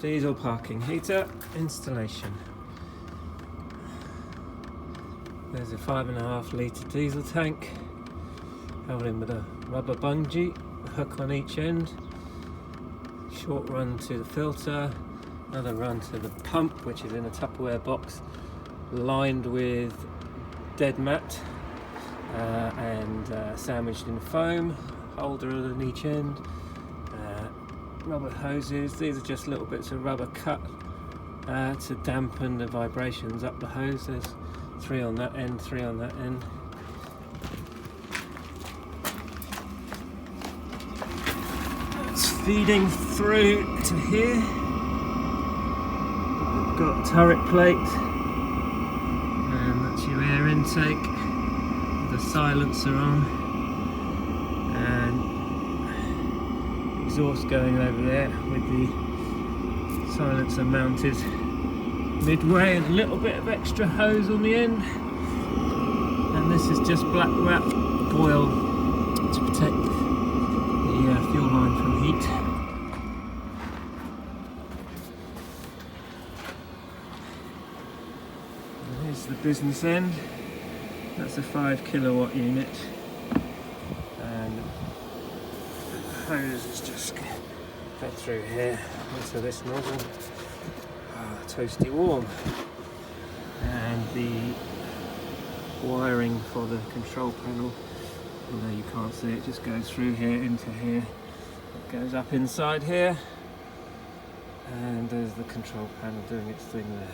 Diesel parking heater installation. There's a 5.5 litre diesel tank held in with a rubber bungee, a hook on each end. Short run to the filter, another run to the pump, which is in a Tupperware box lined with dead mat and sandwiched in foam, holder on each end. Rubber hoses, these are just little bits of rubber cut to dampen the vibrations up the hose. There's 3 on that end, 3 on that end. It's feeding through to here. We've got turret plate, and that's your air intake, the silencer on, and exhaust going over there with the silencer mounted midway, and a little bit of extra hose on the end. And this is just black wrap foil to protect the fuel line from heat. And here's the business end. That's a 5 kilowatt unit, and hose is just fed through here into this nozzle. Toasty warm, and the wiring for the control panel, although you can't see it, just goes through here into here. It goes up inside here, and there's the control panel doing its thing there.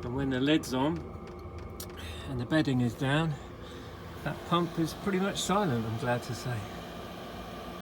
And when the lid's on and the bedding is down, that pump is pretty much silent, I'm glad to say.